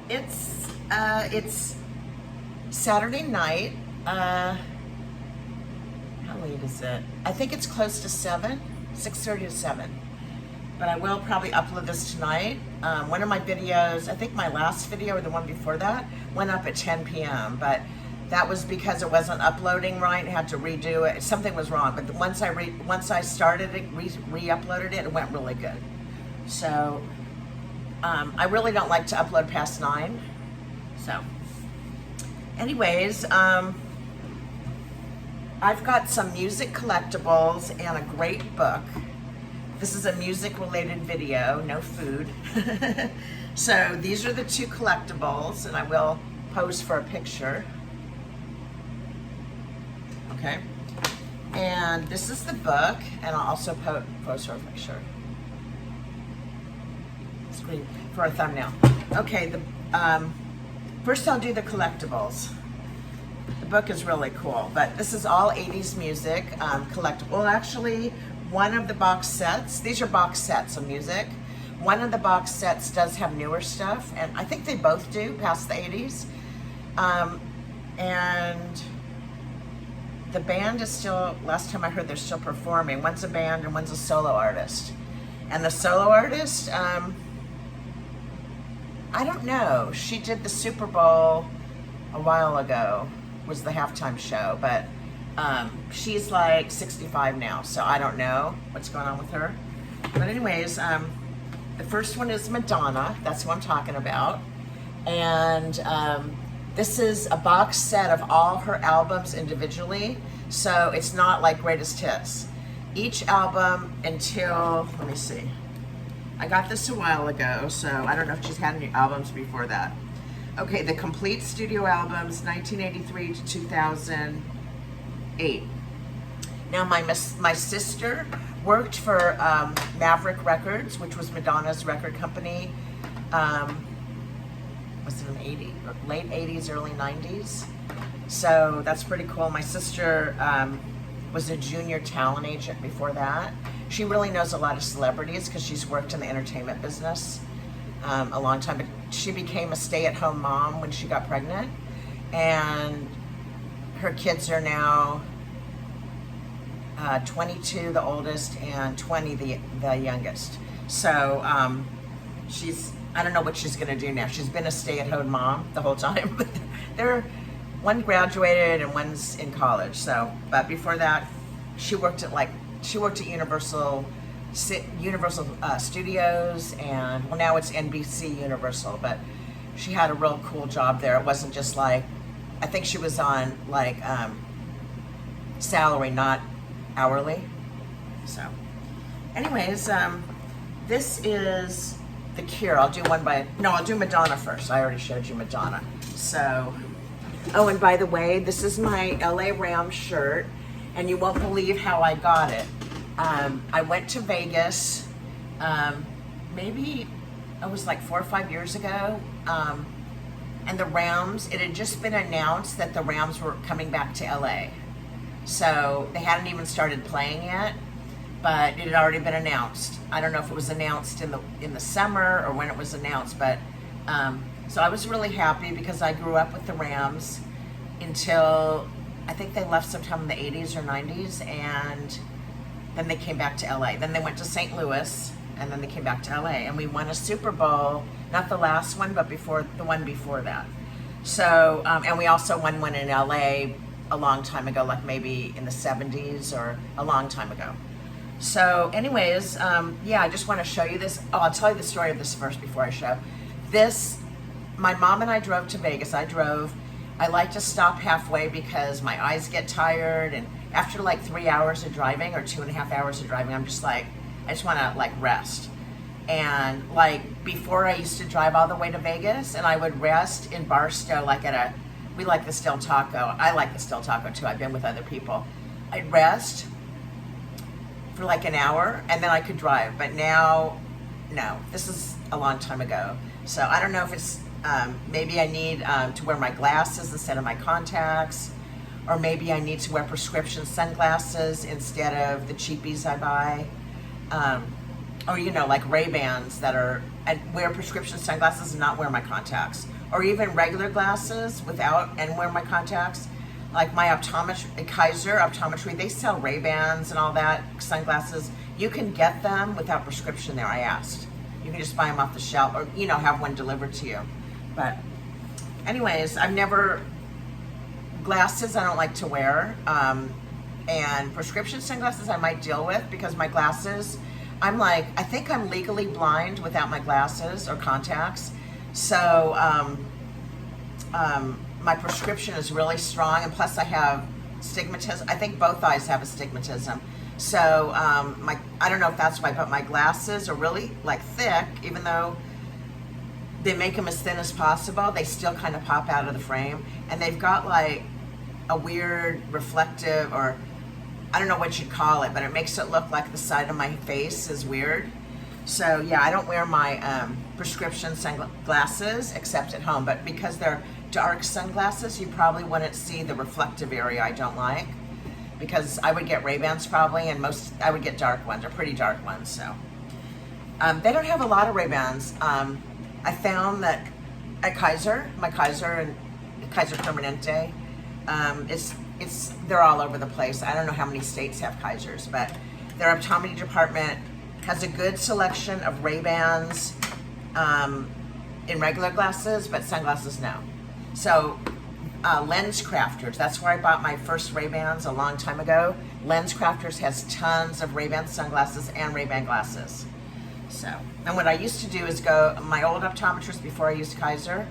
It's Saturday night. How late is it? I think it's close to 7, 6:30 to 7. But I will probably upload this tonight. One of my videos, I think my last video or the one before that, went up at 10 p.m. But that was because it wasn't uploading right. I had to redo it. Something was wrong. But once I started it, re-uploaded it, it went really good. So I really don't like to upload past 9. So anyways, I've got some music collectibles and a great book. This is a music related video, no food. So these are the 2 collectibles, and I will pose for a picture. Okay. And this is the book, and I'll also pose for a picture. Screen for a thumbnail. Okay, first I'll do the collectibles. The book is really cool, but this is all 80s music, collectible. Well, actually, one of the box sets, these are box sets of music. One of the box sets does have newer stuff, and I think they both do, past the 80s. And the band is still, last time I heard, they're still performing. One's a band and one's a solo artist. And the solo artist, I don't know. She did the Super Bowl a while ago, was the halftime show, but she's like 65 now, so I don't know what's going on with her. But anyways, the first one is Madonna. That's what I'm talking about. And this is a box set of all her albums individually, so it's not like greatest hits. Each album until, let me see, I got this a while ago, so I don't know if she's had any albums before that. Okay, the complete studio albums, 1983 to 2008. Now my sister worked for Maverick Records, which was Madonna's record company. Was it in the late 80s, early 90s? So that's pretty cool. My sister was a junior talent agent before that. She really knows a lot of celebrities because she's worked in the entertainment business a long time. But she became a stay-at-home mom when she got pregnant, and her kids are now 22, the oldest, and 20, the youngest. So I don't know what she's gonna do now. She's been a stay-at-home mom the whole time. One graduated and one's in college. So, but before that, she worked at Universal Studios, and well, now it's NBC Universal. But she had a real cool job there. It wasn't just like, I think she was on like salary, not hourly. So, anyways, this is The Cure. I'll do Madonna first. I already showed you Madonna. So, oh, and by the way, this is my LA Rams shirt, and you won't believe how I got it. I went to Vegas, maybe it was like 4 or 5 years ago, and the Rams, it had just been announced that the Rams were coming back to LA. So they hadn't even started playing yet, but it had already been announced. I don't know if it was announced in the summer or when it was announced, but so I was really happy because I grew up with the Rams until I think they left sometime in the 80s or 90s, and then they came back to LA. Then they went to St. Louis, and then they came back to LA, and we won a Super Bowl, not the last one, but the one before that. So, and we also won one in LA a long time ago, like maybe in the 70s or a long time ago. So anyways, yeah, I just want to show you this. Oh, I'll tell you the story of this first before I show. This, my mom and I drove to Vegas. I like to stop halfway because my eyes get tired, and after like 3 hours of driving or 2.5 hours of driving, I'm just like, I just want to like rest. And like before, I used to drive all the way to Vegas, and I would rest in Barstow, like we like the Del Taco. I like the Del Taco too. I've been with other people. I'd rest for like an hour, and then I could drive. But now, no, this is a long time ago. So I don't know if it's, maybe I need to wear my glasses instead of my contacts, or maybe I need to wear prescription sunglasses instead of the cheapies I buy. Or, you know, like Ray-Bans that are, I wear prescription sunglasses and not wear my contacts. or even regular glasses without, and wear my contacts. Like my Kaiser Optometry, they sell Ray-Bans and all that, sunglasses. You can get them without prescription there, I asked. You can just buy them off the shelf, or, you know, have one delivered to you. But anyways, glasses I don't like to wear. And prescription sunglasses I might deal with, because my glasses, I think I'm legally blind without my glasses or contacts. So my prescription is really strong, and plus I have stigmatism. I think both eyes have astigmatism. So I don't know if that's why, but my glasses are really like thick, even though they make them as thin as possible, they still kind of pop out of the frame. And they've got like a weird reflective, or I don't know what you'd call it, but it makes it look like the side of my face is weird. So yeah, I don't wear my prescription sunglasses except at home, but because they're dark sunglasses, you probably wouldn't see the reflective area I don't like, because I would get Ray-Bans probably, and I would get dark ones, or pretty dark ones. So they don't have a lot of Ray-Bans. I found that at Kaiser, my Kaiser and Kaiser Permanente, they're all over the place. I don't know how many states have Kaisers, but their optometry department has a good selection of Ray-Bans in regular glasses, but sunglasses, no. So Lens Crafters, that's where I bought my first Ray-Bans a long time ago. Lens Crafters has tons of Ray-Ban sunglasses and Ray-Ban glasses. So, and what I used to do is my old optometrist before I used Kaiser,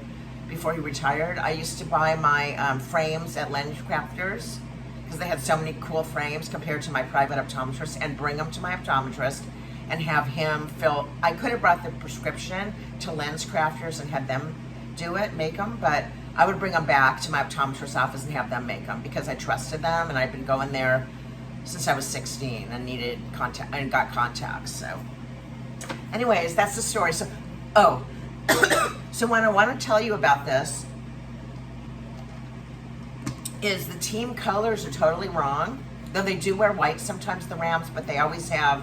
before he retired, I used to buy my frames at Lens Crafters, because they had so many cool frames compared to my private optometrist, and bring them to my optometrist and have him fill. I could have brought the prescription to Lens Crafters and had them do it, make them, but I would bring them back to my optometrist's office and have them make them, because I trusted them, and I'd been going there since I was 16 and needed contact and got contacts. So anyways, that's the story. So so what I want to tell you about this is the team colors are totally wrong. Though they do wear white sometimes, the Rams, but they always have,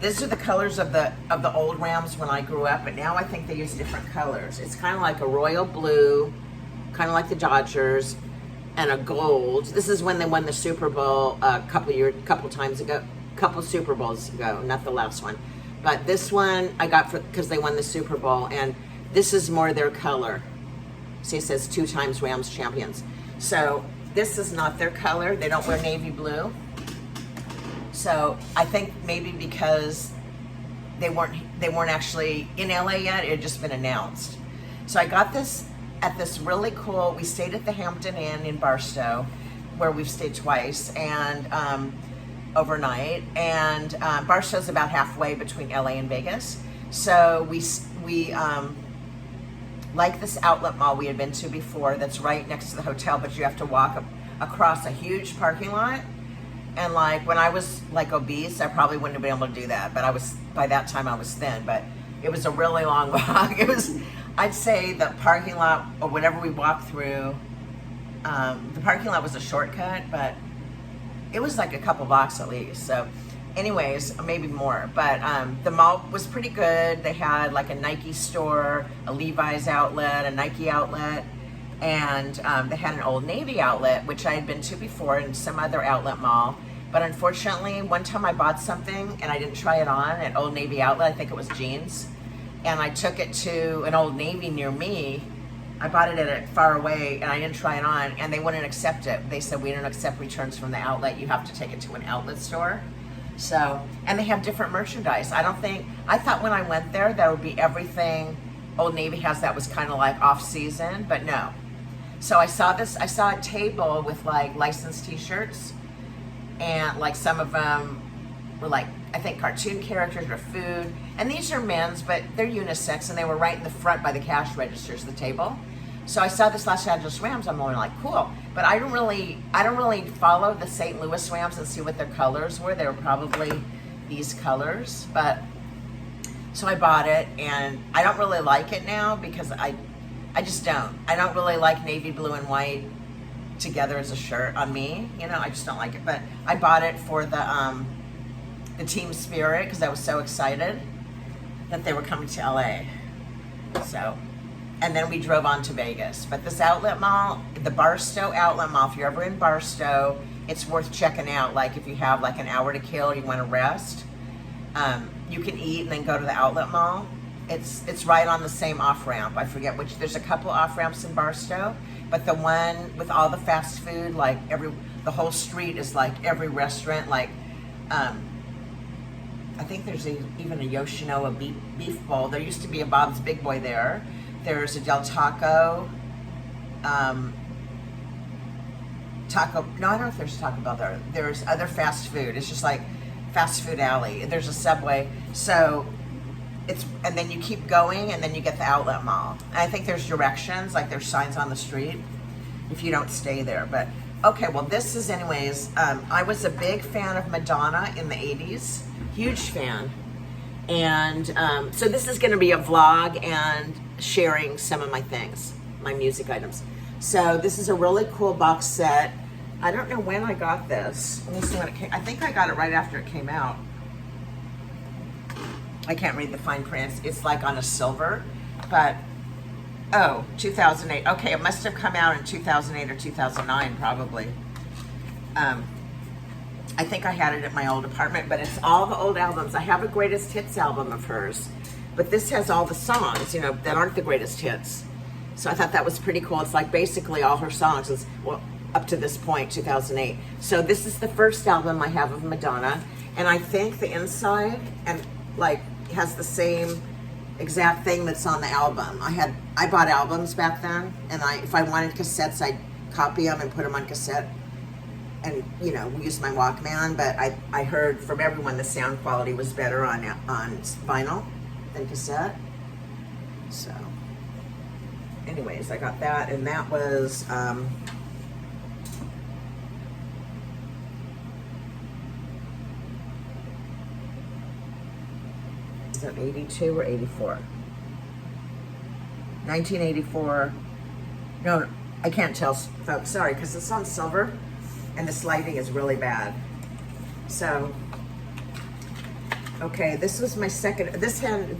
these are the colors of the old Rams when I grew up, but now I think they use different colors. It's kind of like a royal blue, kind of like the Dodgers, and a gold. This is when they won the Super Bowl a couple Super Bowls ago, not the last one. But this one I got because they won the Super Bowl, and this is more their color. See, it says 2 times Rams champions. So this is not their color. They don't wear navy blue. So I think maybe because they weren't actually in LA yet, it had just been announced. So I got this at this really cool, we stayed at the Hampton Inn in Barstow, where we've stayed twice, and overnight, and Barstow's about halfway between LA and Vegas. So we like this outlet mall we had been to before that's right next to the hotel, but you have to walk across a huge parking lot. And like when I was like obese, I probably wouldn't have been able to do that, but by that time I was thin, but it was a really long walk. I'd say the parking lot, or whatever we walked through, the parking lot was a shortcut, but it was like a couple blocks at least. So anyways, maybe more, but the mall was pretty good. They had like a Nike store, a Levi's outlet, a Nike outlet, and they had an Old Navy outlet, which I had been to before, and some other outlet mall. But unfortunately, one time I bought something and I didn't try it on at Old Navy outlet. I think it was jeans, and I took it to an Old Navy near me. I bought it at far away, and I didn't try it on, and they wouldn't accept it. They said, we don't accept returns from the outlet. You have to take it to an outlet store. So, and they have different merchandise. I thought when I went there, that would be everything Old Navy has that was kind of like off season, but no. So I saw a table with like licensed t-shirts, and like some of them were like, I think cartoon characters or food. And these are men's, but they're unisex, and they were right in the front by the cash registers, the table. So I saw this Los Angeles Rams, I'm only like, cool. But I don't really follow the St. Louis Rams and see what their colors were. They were probably these colors, but so I bought it, and I don't really like it now because I just don't. I don't really like navy blue and white together as a shirt on me. You know, I just don't like it. But I bought it for the team spirit because I was so excited that they were coming to LA. So and then we drove on to Vegas. But this outlet mall, the Barstow Outlet Mall, if you're ever in Barstow, it's worth checking out. Like if you have like an hour to kill, you want to rest, you can eat and then go to the outlet mall. It's right on the same off-ramp. I forget which, there's a couple off-ramps in Barstow, but the one with all the fast food, like the whole street is like every restaurant, like, I think there's even a Yoshinoya beef bowl. There used to be a Bob's Big Boy there. There's a Del Taco. No, I don't know if there's Taco Bell there. There's other fast food. It's just like fast food alley. There's a Subway. So and then you keep going and then you get the outlet mall. And I think there's directions, like there's signs on the street if you don't stay there. But okay, well this is anyways, I was a big fan of Madonna in the 80s. Huge fan. And so this is going to be a vlog and sharing some of my things, my music items. So this is a really cool box set. I don't know when I got this. Let me see when it came. I think I got it right after it came out. I can't read the fine print. It's like on a silver, but oh, 2008. Okay, it must have come out in 2008 or 2009 probably. I think I had it at my old apartment, but it's all the old albums. I have a greatest hits album of hers, but this has all the songs, you know, that aren't the greatest hits. So I thought that was pretty cool. It's like basically all her songs, is, well, up to this point, 2008. So this is the first album I have of Madonna, and I think the inside and like has the same exact thing that's on the album. I bought albums back then, and if I wanted cassettes, I'd copy them and put them on cassette. And you know, use my Walkman, but I heard from everyone the sound quality was better on vinyl than cassette. So, anyways, I got that, and that was is that 82 or 84? 1984. No, I can't tell, folks. Sorry, because it's on silver. And this lighting is really bad. So, okay, this was my second. This has.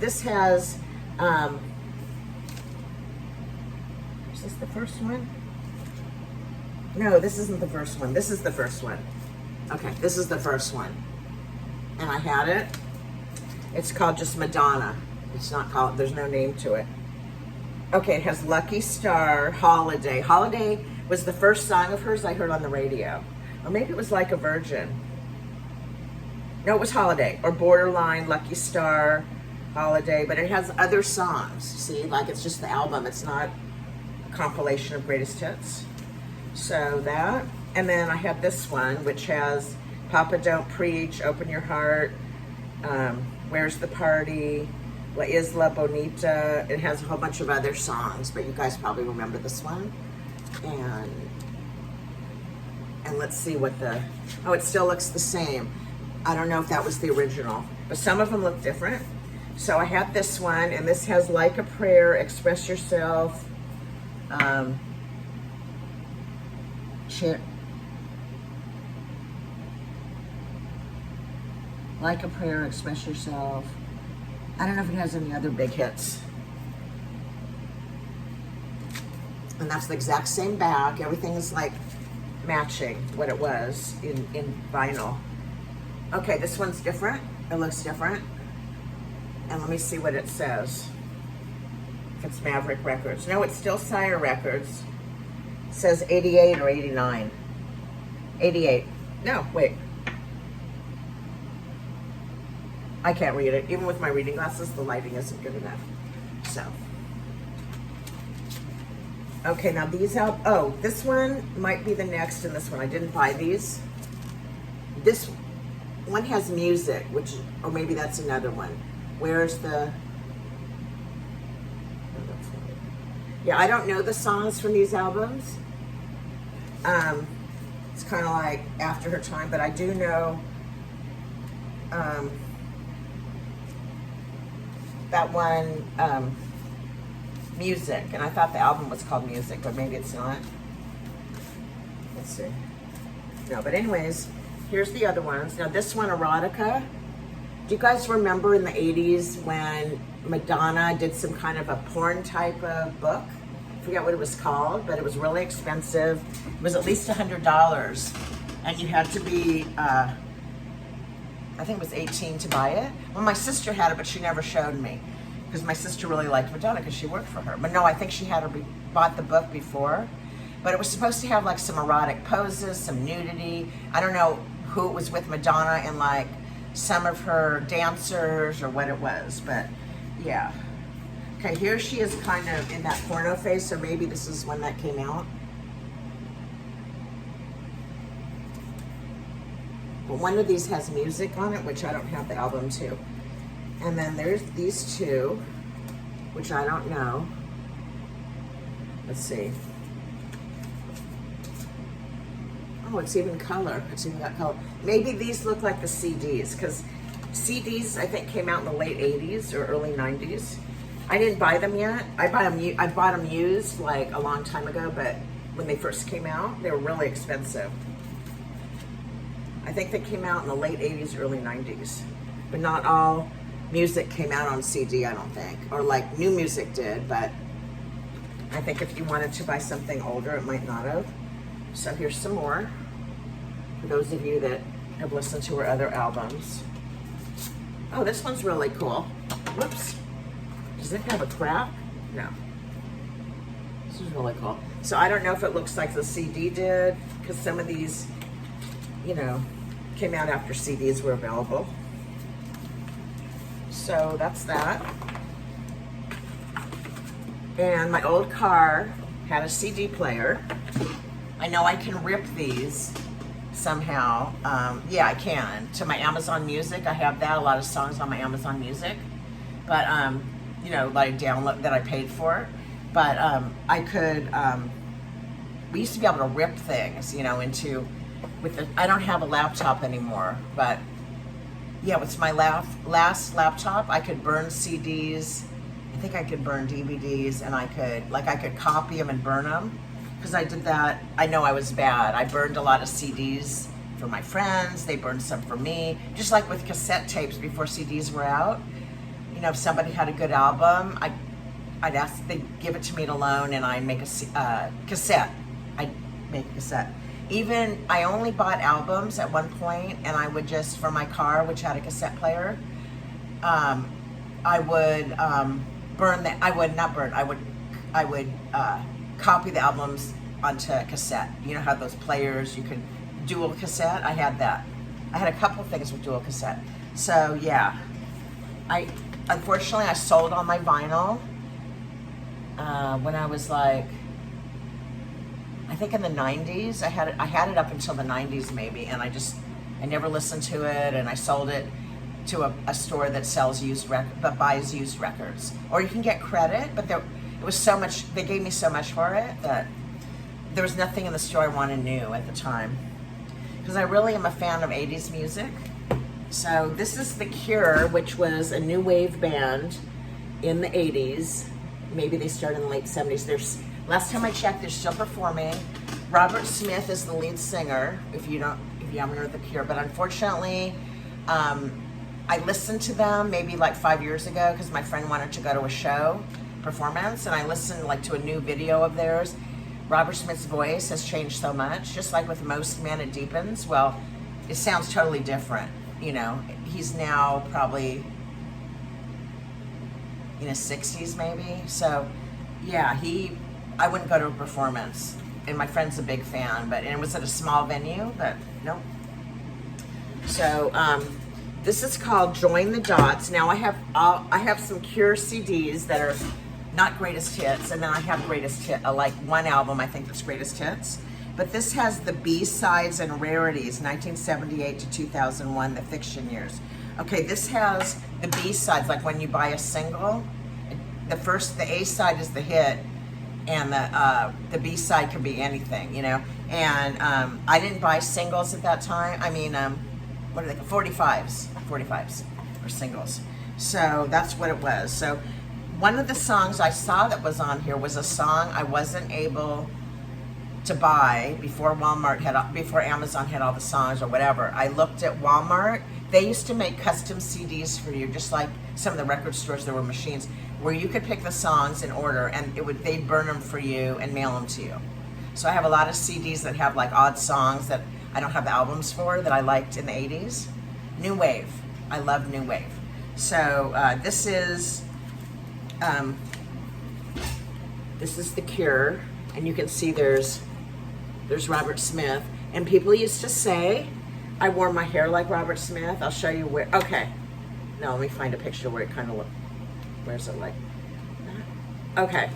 Is this the first one? No, this isn't the first one. This is the first one. Okay, this is the first one, and I had it. It's called just Madonna. It's not called. There's no name to it. Okay, it has Lucky Star, Holiday. Holiday was the first song of hers I heard on the radio. Or maybe it was Like a Virgin. No, it was Holiday. Or Borderline, Lucky Star, Holiday. But it has other songs. See, like it's just the album. It's not a compilation of greatest hits. So that. And then I have this one, which has Papa Don't Preach, Open Your Heart, Where's the Party, La Isla Bonita. It has a whole bunch of other songs, but you guys probably remember this one. And let's see what oh, it still looks the same. I don't know if that was the original, but some of them look different. So I have this one, and this has Like a Prayer, Express Yourself, Like a Prayer, Express Yourself. I don't know if it has any other big hits. And that's the exact same back. Everything is like matching what it was in vinyl. Okay, this one's different. It looks different. And let me see what it says. If it's Maverick Records. No, it's still Sire Records. It says 88 or 89. 88. No, wait. I can't read it. Even with my reading glasses, the lighting isn't good enough. So. Okay, now these out. Oh, this one might be the next in this one. I didn't buy these. This one has music, which, or maybe that's another one. Where's the? Yeah, I don't know the songs from these albums. It's kind of like after her time, but I do know that one. Music, and I thought the album was called Music, but maybe it's not. Let's see. No, but anyways, here's the other ones. Now this one, Erotica. Do you guys remember in the 80s when Madonna did some kind of a porn type of book. I forget what it was called, but it was really expensive. It was at least $100, and you had to be, I think it was 18 to buy it. Well, my sister had it, but she never showed me, because my sister really liked Madonna because she worked for her. But no, I think she had bought the book before. But it was supposed to have like some erotic poses, some nudity. I don't know who it was with Madonna and like some of her dancers or what it was, but yeah. Okay, here she is kind of in that porno phase, so maybe this is when that came out. But one of these has music on it, which I don't have the album to. And then there's these two, which I don't know. Let's see. Oh, it's even color. It's even got color. Maybe these look like the CDs, because CDs I think came out in the late 80s or early 90s. I didn't buy them yet. I bought them used like a long time ago, but when they first came out, they were really expensive. I think they came out in the late 80s, early 90s. But not all music came out on CD, I don't think. Or like new music did, but I think if you wanted to buy something older, it might not have. So here's some more for those of you that have listened to her other albums. Oh, this one's really cool. Whoops. Does it have a crack? No. This is really cool. So I don't know if it looks like the CD did, because some of these, you know, came out after CDs were available. So that's that. And my old car had a CD player. I know I can rip these somehow. Yeah, I can. To my Amazon Music, I have that, a lot of songs on my Amazon Music. But, you know, that I download, that I paid for. But I could, we used to be able to rip things, you know, into, I don't have a laptop anymore, but yeah, with my last laptop, I could burn CDs. I think I could burn DVDs, and I could copy them and burn them. Because I did that, I know I was bad. I burned a lot of CDs for my friends. They burned some for me. Just like with cassette tapes before CDs were out. You know, if somebody had a good album, I'd ask, they'd give it to me to loan, and I'd make a cassette. I'd make a cassette. Even, I only bought albums at one point, and I would just, for my car, which had a cassette player, I would copy the albums onto cassette. You know how those players, you could dual cassette? I had that. I had a couple things with dual cassette. So yeah, unfortunately I sold all my vinyl when I was like, I think in the 90s. I had it up until the 90s maybe, and I never listened to it, and I sold it to a store that sells that buys used records. Or you can get credit, but it was so much, they gave me so much for it that there was nothing in the store I wanted new at the time. Because I really am a fan of 80s music. So this is The Cure, which was a new wave band in the 80s. Maybe they started in the late 70s. Last time I checked, they're still performing. Robert Smith is the lead singer, if you haven't heard The Cure. But unfortunately, I listened to them maybe like 5 years ago because my friend wanted to go to a show performance, and I listened like to a new video of theirs. Robert Smith's voice has changed so much, just like with most men it deepens. Well, it sounds totally different, you know. He's now probably in his 60s maybe. So yeah, I wouldn't go to a performance, and my friend's a big fan, and it was at a small venue, but nope. So this is called Join the Dots. Now I have some Cure CDs that are not greatest hits, and then I have greatest hit, like one album I think that's greatest hits. But this has the B-sides and rarities, 1978 to 2001, the fiction years. Okay, this has the B-sides, like when you buy a single, the A-side is the hit, and the B-side could be anything, you know. And I didn't buy singles at that time. I mean, what are they called? 45s or singles. So that's what it was. So one of the songs I saw that was on here was a song I wasn't able to buy before Amazon had all the songs or whatever. I looked at Walmart They used to make custom CDs for you, just like some of the record stores. There were machines where you could pick the songs in order, and they'd burn them for you and mail them to you. So I have a lot of CDs that have like odd songs that I don't have albums for that I liked in the 80s. New Wave. I love New Wave. So this is The Cure, and you can see there's Robert Smith. And people used to say I wore my hair like Robert Smith. I'll show you where. Okay. No, let me find a picture where it kind of looks. Where's it like? Okay.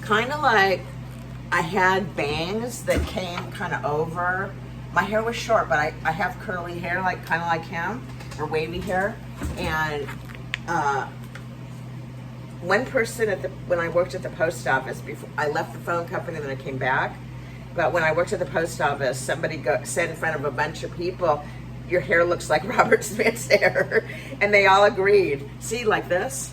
Kind of like I had bangs that came kind of over. My hair was short, but I have curly hair, like kind of like him, or wavy hair. And one person when I worked at the post office, before I left the phone company and then I came back, but when I worked at the post office, somebody said in front of a bunch of people, your hair looks like Robert Smith's hair. And they all agreed. See, like this?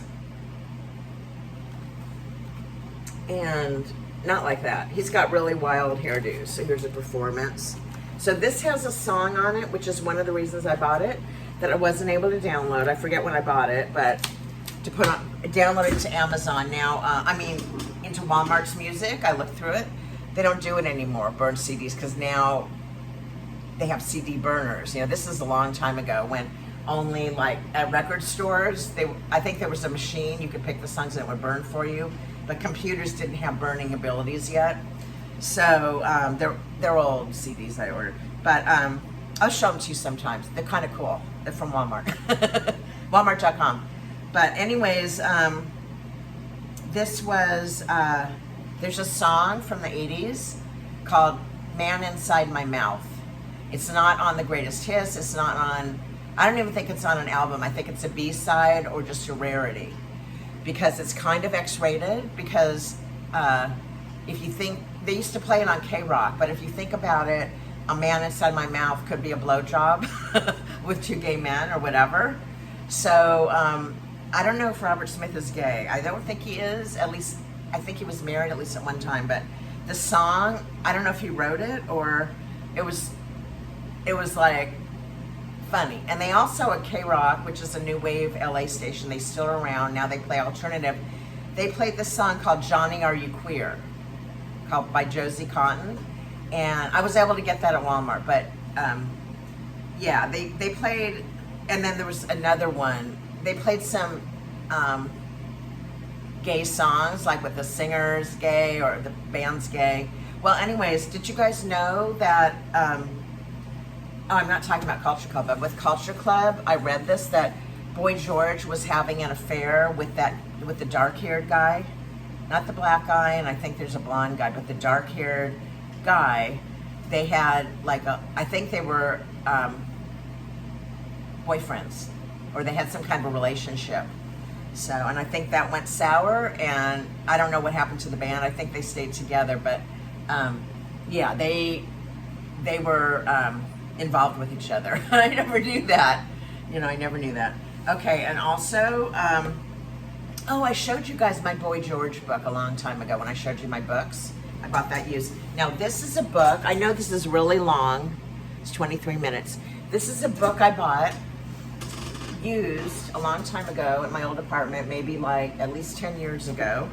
And not like that. He's got really wild hairdos. So here's a performance. So this has a song on it, which is one of the reasons I bought it, that I wasn't able to download. I forget when I bought it, but to download it to Amazon. Now, into Walmart's music, I looked through it. They don't do it anymore, burn CDs, because now they have CD burners. You know, this is a long time ago when only like at record stores, I think there was a machine, you could pick the songs and it would burn for you, but computers didn't have burning abilities yet. So they're old CDs I ordered, but I'll show them to you sometimes. They're kind of cool. They're from Walmart, Walmart.com. But anyways, this was, there's a song from the 80s called Man Inside My Mouth. It's not on the greatest hits. It's not on, I don't even think it's on an album. I think it's a B-side or just a rarity, because it's kind of X-rated, because if you think, they used to play it on K-Rock, but if you think about it, a man inside my mouth could be a blowjob with two gay men or whatever. So I don't know if Robert Smith is gay. I don't think he is. At least I think he was married at least at one time. But the song, I don't know if he wrote it or it was like funny. And they also at K-Rock, which is a new wave LA station, they still are around. Now they play alternative. They played this song called Johnny Are You Queer, called by Josie Cotton. And I was able to get that at Walmart, but yeah, they played, and then there was another one. They played some gay songs, like with the singer's gay or the band's gay. Well, anyways, did you guys know that, oh, I'm not talking about Culture Club, but with Culture Club, I read this, that Boy George was having an affair with the dark-haired guy. Not the black guy, and I think there's a blonde guy, but the dark-haired guy. They had like I think they were boyfriends, or they had some kind of a relationship. So, and I think that went sour, and I don't know what happened to the band. I think they stayed together, but yeah, they were involved with each other. I never knew that. You know, I never knew that. Okay, and also, oh, I showed you guys my Boy George book a long time ago when I showed you my books. I bought that used. Now, this is a book. I know this is really long. It's 23 minutes. This is a book I bought used a long time ago at my old apartment, maybe like at least 10 years ago.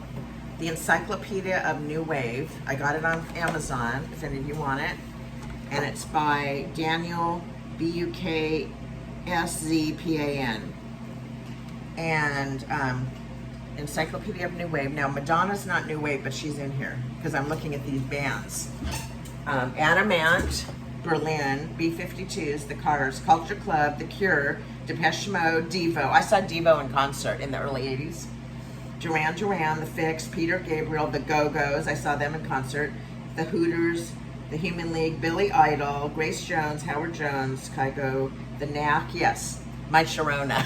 The Encyclopedia of New Wave. I got it on Amazon, if any of you want it. And it's by Daniel, Bukszpan. And Encyclopedia of New Wave. Now, Madonna's not New Wave, but she's in here because I'm looking at these bands. Adamant, Berlin, B-52s, The Cars, Culture Club, The Cure, Depeche Mode, Devo. I saw Devo in concert in the early 80s. Duran Duran, The Fix, Peter Gabriel, The Go-Go's. I saw them in concert. The Hooters, The Human League, Billy Idol, Grace Jones, Howard Jones, Kygo, The Knack, yes, My Sharona.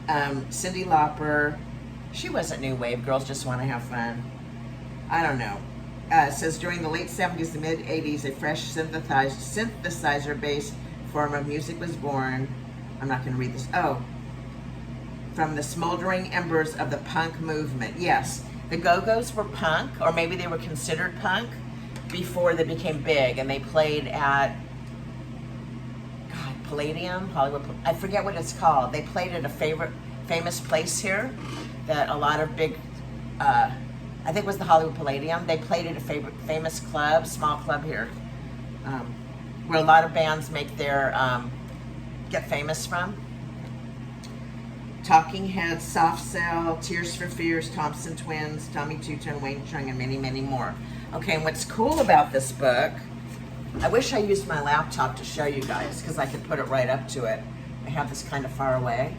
Cyndi Lauper. She wasn't New Wave. Girls Just Want to Have Fun. I don't know. It says during the late 70s and mid 80s, a fresh synthesizer-based form of music was born. I'm not going to read this. Oh, from the smoldering embers of the punk movement. Yes, the Go-Go's were punk, or maybe they were considered punk before they became big, and they played at Palladium, Hollywood, I forget what it's called. They played at a famous place here that a lot of big, I think it was the Hollywood Palladium. They played at a famous club, small club here, where a lot of bands make their, get famous from. Talking Heads, Soft Cell, Tears for Fears, Thompson Twins, Tommy Two-Tone, Wayne Chung, and many, many more. Okay, and what's cool about this book, I wish I used my laptop to show you guys because I could put it right up to it. I have this kind of far away.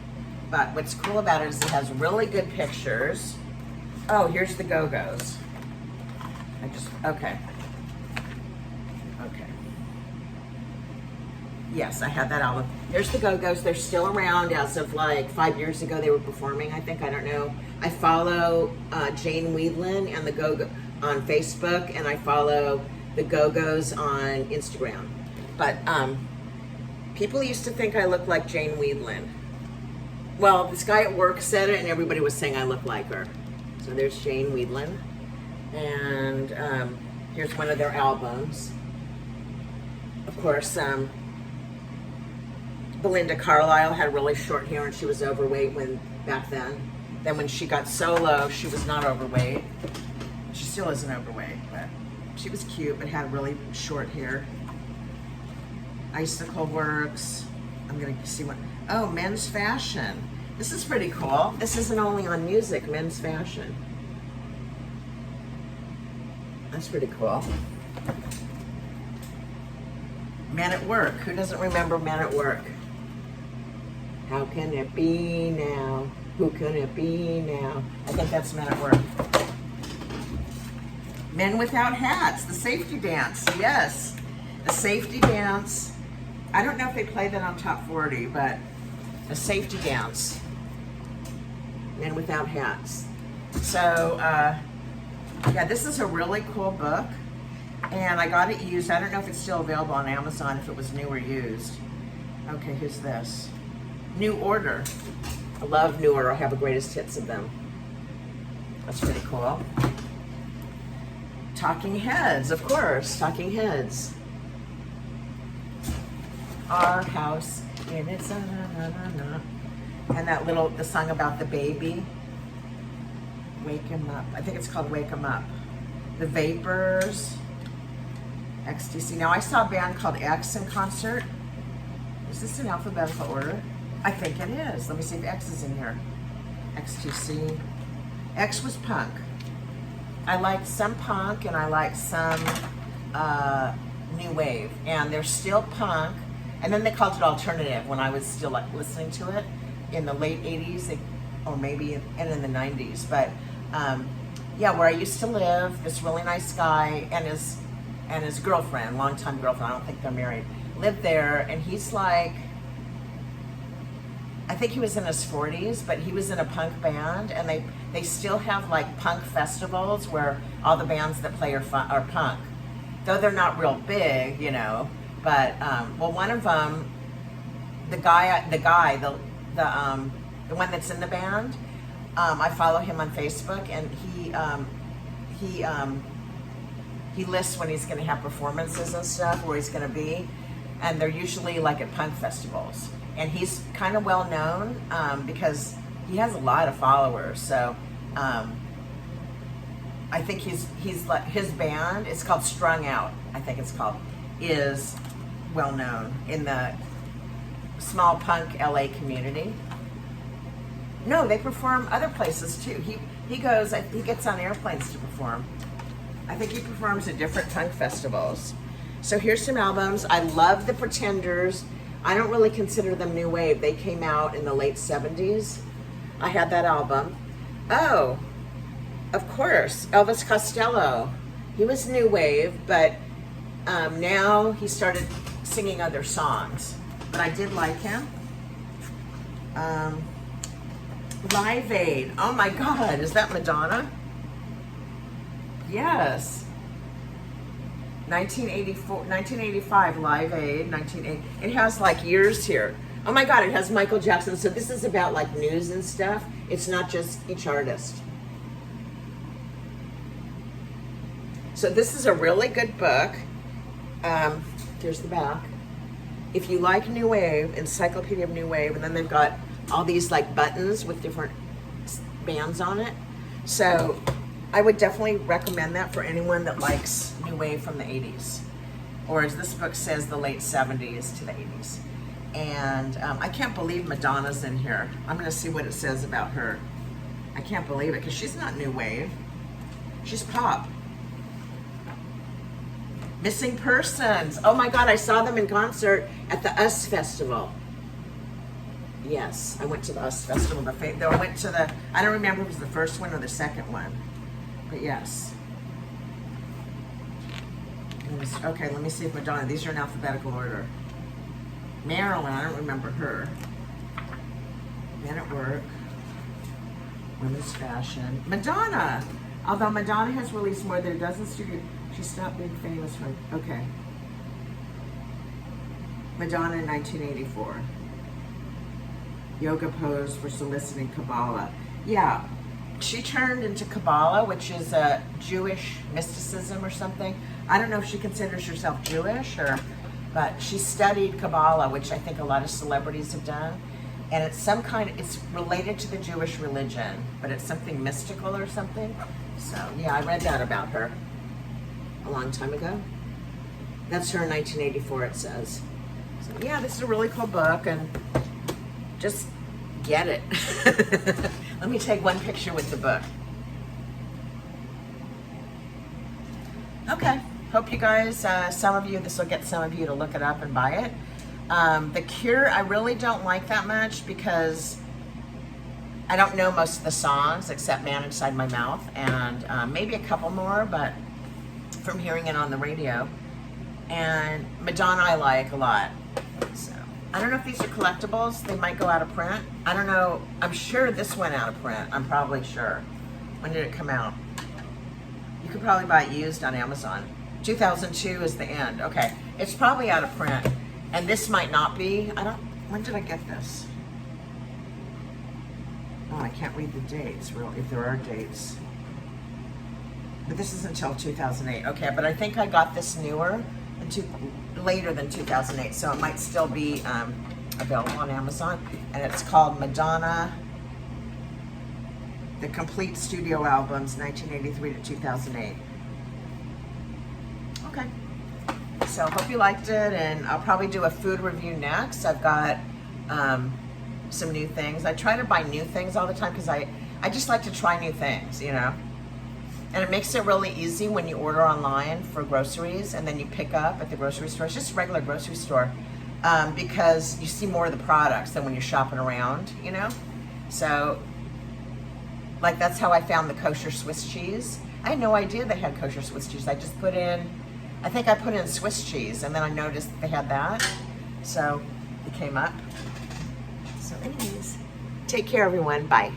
But what's cool about it is it has really good pictures. Oh, here's the Go-Go's. Okay. Yes, I have that album. Here's the Go-Go's. They're still around as of like 5 years ago. They were performing, I think. I don't know. I follow Jane Weedland and the Go-Go on Facebook, and I follow the Go-Go's on Instagram. But people used to think I looked like Jane Weedland. Well, this guy at work said it, and everybody was saying I look like her. So there's Jane Weedland. And here's one of their albums. Of course, Belinda Carlisle had really short hair and she was overweight back then. Then when she got solo, she was not overweight. She still isn't overweight, but she was cute but had really short hair. Icicle Works. I'm gonna see what, oh, men's fashion. This is pretty cool. This isn't only on music, men's fashion. That's pretty cool. Men at Work. Who doesn't remember Men at Work? How can it be now? Who can it be now? I think that's Men at Work. Men Without Hats, the safety dance. Yes, the safety dance. I don't know if they play that on Top 40, but the safety dance. Men Without Hats. So, yeah, this is a really cool book. And I got it used. I don't know if it's still available on Amazon, if it was new or used. Okay, here's this. New Order. I love New Order. I have the greatest hits of them. That's pretty cool. Talking Heads, of course. Talking Heads. Our House in its na-na-na-na. And that little, the song about the baby. Wake Him Up. I think it's called Wake 'Em Up. The Vapors. XTC. Now I saw a band called X in concert. Is this in alphabetical order? I think it is. Let me see if X is in here. XTC. X was punk. I liked some punk and I liked some new wave. And they're still punk. And then they called it alternative when I was still like listening to it in the late 80s, or maybe and in the 90s. But yeah, where I used to live, this really nice guy and his girlfriend, longtime girlfriend, I don't think they're married, lived there, and he's like, I think he was in his 40s, but he was in a punk band, and they still have like punk festivals where all the bands that play are punk, though they're not real big, you know. But well, one of them, the one that's in the band, I follow him on Facebook, and he lists when he's going to have performances and stuff, where he's going to be, and they're usually like at punk festivals. And he's kind of well known because he has a lot of followers. So I think he's like, his band, it's called Strung Out, I think it's called, is well known in the small punk LA community. No, they perform other places too. He gets on airplanes to perform. I think he performs at different punk festivals. So here's some albums. I love the Pretenders. I don't really consider them new wave. They came out in the late 70s. I had that album. Oh, of course, Elvis Costello. He was new wave, but now he started singing other songs. But I did like him. Live Aid. Oh my God, is that Madonna? Yes. 1985 Live Aid. 1980. It has like years here. Oh my God, it has Michael Jackson. So this is about like news and stuff. It's not just each artist. So this is a really good book. Here's the back. if you like New Wave, Encyclopedia of New Wave, and then they've got all these like buttons with different bands on it. So I would definitely recommend that for anyone that likes New Wave from the 80s. Or as this book says, the late 70s to the 80s. And I can't believe Madonna's in here. I'm gonna see what it says about her. I can't believe it, because she's not New Wave. She's pop. Missing Persons. Oh my God, I saw them in concert at the US Festival. Yes, I went to the US Festival. I went to the, I don't remember if it was the first one or the second one, but yes. Okay, let me see if Madonna, these are in alphabetical order. Marilyn, I don't remember her. Men at Work. Women's Fashion. Madonna! Although Madonna has released more than a dozen studio, she stopped being famous for, okay. Madonna in 1984. Yoga pose for soliciting Kabbalah. Yeah, she turned into Kabbalah, which is a Jewish mysticism or something. I don't know if she considers herself Jewish, but she studied Kabbalah, which I think a lot of celebrities have done. And it's some kind of, it's related to the Jewish religion, but it's something mystical or something. So yeah, I read that about her a long time ago. That's her in 1984, it says. So yeah, this is a really cool book, and just get it. Let me take one picture with the book. Okay, hope you guys, some of you, this will get some of you to look it up and buy it. The Cure, I really don't like that much because I don't know most of the songs except Man Inside My Mouth, and maybe a couple more, but from hearing it on the radio. And Madonna I like a lot. So I don't know if these are collectibles. They might go out of print. I don't know. I'm sure this went out of print. I'm probably sure. When did it come out? You could probably buy it used on Amazon. 2002 is the end. Okay. It's probably out of print. And this might not be. When did I get this? Oh, I can't read the dates, really, if there are dates. But this is until 2008. Okay, but I think I got this newer, later than 2008, so it might still be available on Amazon. And it's called Madonna, The Complete Studio Albums, 1983 to 2008. Okay. So hope you liked it, and I'll probably do a food review next. I've got some new things. I try to buy new things all the time because I just like to try new things, you know. And it makes it really easy when you order online for groceries and then you pick up at the grocery store. It's just a regular grocery store because you see more of the products than when you're shopping around, you know. So, like, that's how I found the kosher Swiss cheese. I had no idea they had kosher Swiss cheese. I just put in, I think I put in Swiss cheese, and then I noticed they had that. So it came up. So anyways, take care everyone. Bye.